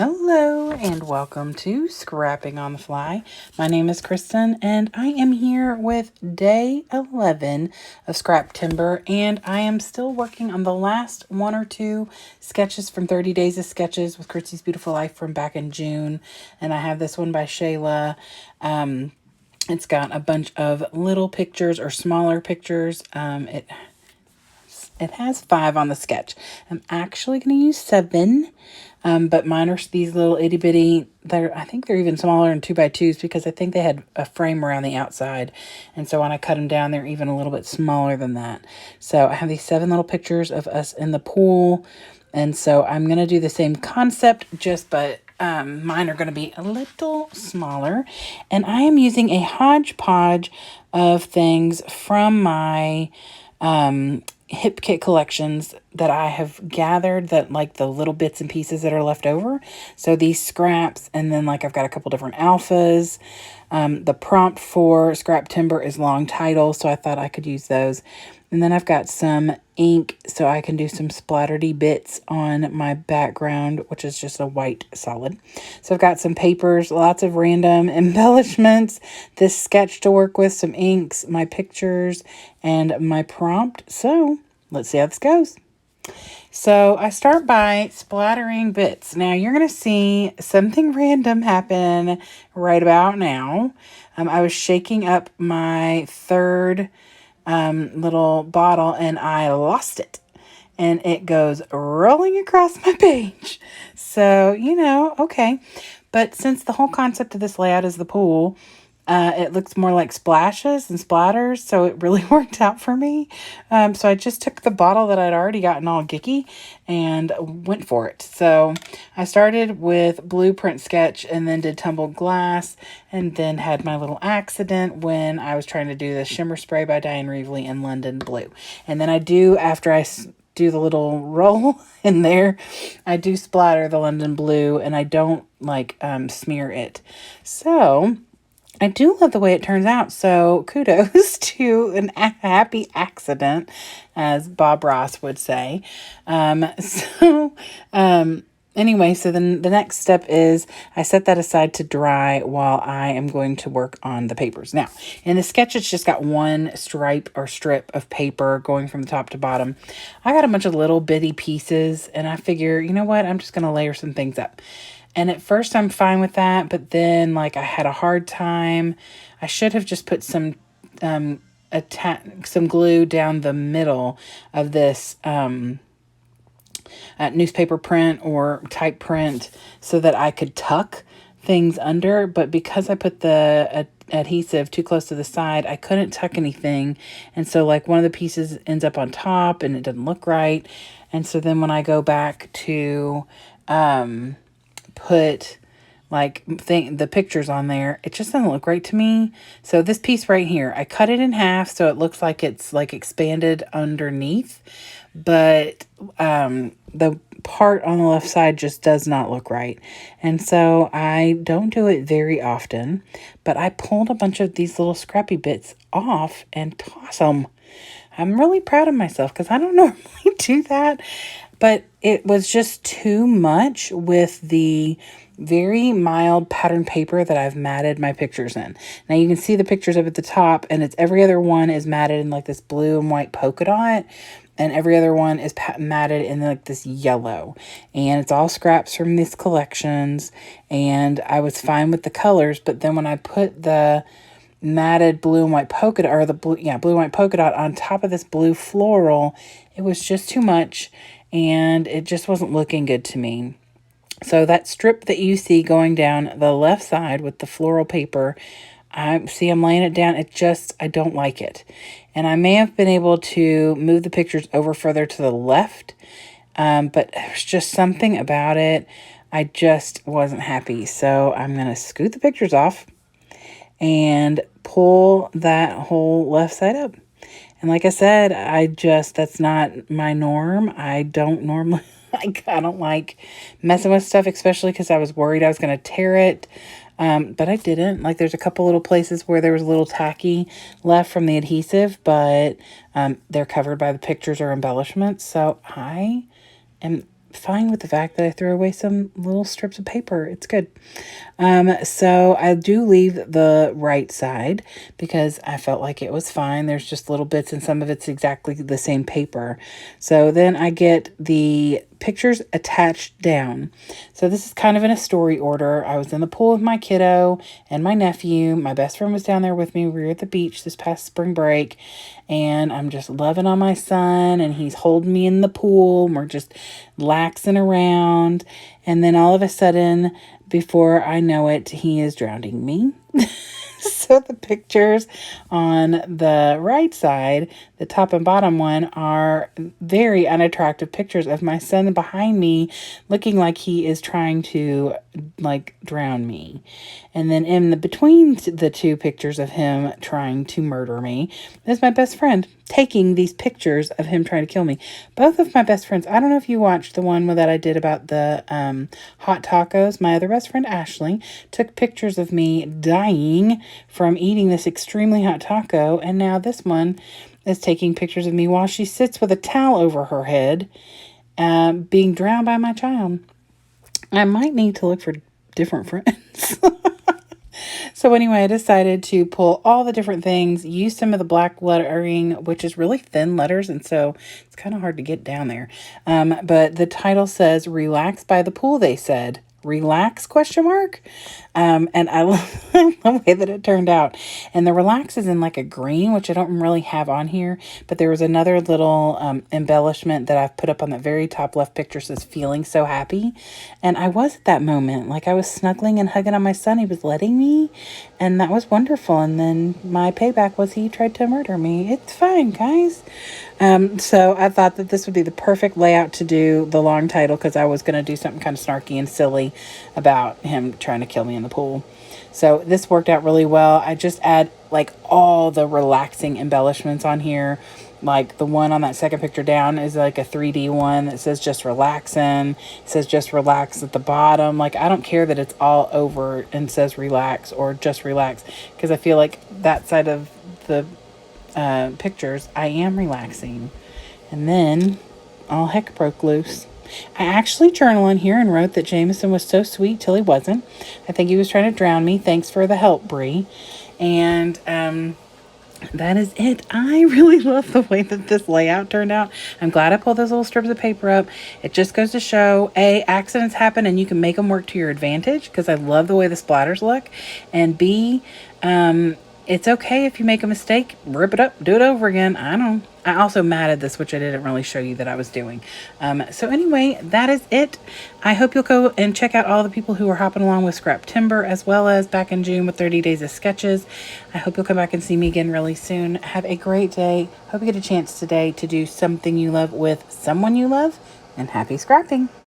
Hello and welcome to Scrapping on the Fly. My name is Kristen and I am here with day 11 of Scrap Timber, and I am still working on the last one or two sketches from 30 Days of Sketches with Christy's Beautiful Life from back in June. And I have this one by Shayla. It's got a bunch of little pictures or smaller pictures. It has 5 on the sketch. I'm actually going to use 7. But mine are these little itty bitty, I think they're even smaller than 2x2s because I think they had a frame around the outside. And so when I cut them down, they're even a little bit smaller than that. So I have these 7 little pictures of us in the pool. And so I'm going to do the same concept, but mine are going to be a little smaller. And I am using a hodgepodge of things from my Hip Kit collections that I have gathered, that like the little bits and pieces that are left over. So these scraps, and then like I've got a couple different alphas. The prompt for Scrap Timber is long title, so I thought I could use those. And then I've got some ink so I can do some splattery bits on my background, which is just a white solid. So I've got some papers, lots of random embellishments, this sketch to work with, some inks, my pictures, and my prompt. So let's see how this goes. So I start by splattering bits. Now you're going to see something random happen right about now. I was shaking up my third little bottle and I lost it. And it goes rolling across my page. So, okay. But since the whole concept of this layout is the pool, it looks more like splashes and splatters, so it really worked out for me. So I just took the bottle that I'd already gotten all geeky and went for it. So I started with blueprint sketch and then did tumbled glass, and then had my little accident when I was trying to do the shimmer spray by Diane Reevely in London Blue. And then after I do the little roll in there, I do splatter the London Blue, and I don't smear it. So I do love the way it turns out, so kudos to a happy accident, as Bob Ross would say. Anyway, so then the next step is I set that aside to dry while I am going to work on the papers. Now, in the sketch, it's just got one stripe or strip of paper going from the top to bottom. I got a bunch of little bitty pieces, and I figure, you know what, I'm just going to layer some things up. And at first I'm fine with that, but then I had a hard time. I should have just put some glue down the middle of this newspaper print or type print so that I could tuck things under. But because I put the adhesive too close to the side, I couldn't tuck anything. And so one of the pieces ends up on top and it doesn't look right. And so then when I go back to put the pictures on there, it just doesn't look right to me. So this piece right here, I cut it in half so it looks like it's expanded underneath, but the part on the left side just does not look right. And so I don't do it very often, but I pulled a bunch of these little scrappy bits off and toss them. I'm really proud of myself because I don't normally do that, but it was just too much with the very mild pattern paper that I've matted my pictures in. Now you can see the pictures up at the top, and it's every other one is matted in this blue and white polka dot, and every other one is matted in this yellow. And it's all scraps from these collections, and I was fine with the colors, but then when I put the matted blue and white polka dot, or the blue and white polka dot on top of this blue floral, it was just too much, and it just wasn't looking good to me. So that strip that you see going down the left side with the floral paper, I'm laying it down. I don't like it. And I may have been able to move the pictures over further to the left, but there's just something about it. I just wasn't happy. So I'm going to scoot the pictures off and pull that whole left side up. And like I said, that's not my norm. I don't normally, I don't like messing with stuff, especially because I was worried I was going to tear it. But I didn't. There's a couple little places where there was a little tacky left from the adhesive, but they're covered by the pictures or embellishments. So I am fine with the fact that I threw away some little strips of paper. It's good. So I do leave the right side because I felt like it was fine. There's just little bits and some of it's exactly the same paper. So then I get the pictures attached down. So this is kind of in a story order. I was in the pool with my kiddo and my nephew. My best friend was down there with me. We were at the beach this past spring break, and I'm just loving on my son, and he's holding me in the pool, and we're just laxing around. And then all of a sudden, before I know it, he is drowning me. So the pictures on the right side, the top and bottom one, are very unattractive pictures of my son behind me looking like he is trying to like drown me. And then in the between the two pictures of him trying to murder me is my best friend taking these pictures of him trying to kill me. Both of my best friends, I don't know if you watched the one that I did about the hot tacos. My other best friend, Ashley, took pictures of me dying from eating this extremely hot taco. And now this one is taking pictures of me while she sits with a towel over her head, being drowned by my child. I might need to look for different friends. So anyway, I decided to pull all the different things, use some of the black lettering, which is really thin letters, and so it's kind of hard to get down there. But the title says, "Relax by the pool," they said. Relax, question mark? And I love the way that it turned out. And the relax is in like a green, which I don't really have on here, but there was another little embellishment that I've put up on the very top left picture, says "feeling so happy." And I was at that moment, like I was snuggling and hugging on my son. He was letting me, and that was wonderful. And then my payback was he tried to murder me. It's fine, guys. So I thought that this would be the perfect layout to do the long title, because I was going to do something kind of snarky and silly about him trying to kill me in the pool. So this worked out really well. I just add like all the relaxing embellishments on here. Like the one on that second picture down is like a 3D one that says "just relaxing." It says "just relax" at the bottom. Like I don't care that it's all over and says "relax" or "just relax," because I feel like that side of the pictures, I am relaxing. And then all heck broke loose. I actually journaled in here and wrote that Jameson was so sweet till he wasn't. I think he was trying to drown me. Thanks for the help, Bree. And that is it. I really love the way that this layout turned out. I'm glad I pulled those little strips of paper up. It just goes to show, A, accidents happen and you can make them work to your advantage, because I love the way the splatters look. And B, it's okay if you make a mistake, rip it up, do it over again. I also matted this, which I didn't really show you that I was doing. So anyway, that is it. I hope you'll go and check out all the people who are hopping along with Scrap Timber, as well as back in June with 30 Days of Sketches. I hope you'll come back and see me again really soon. Have a great day. Hope you get a chance today to do something you love with someone you love, and happy scrapping.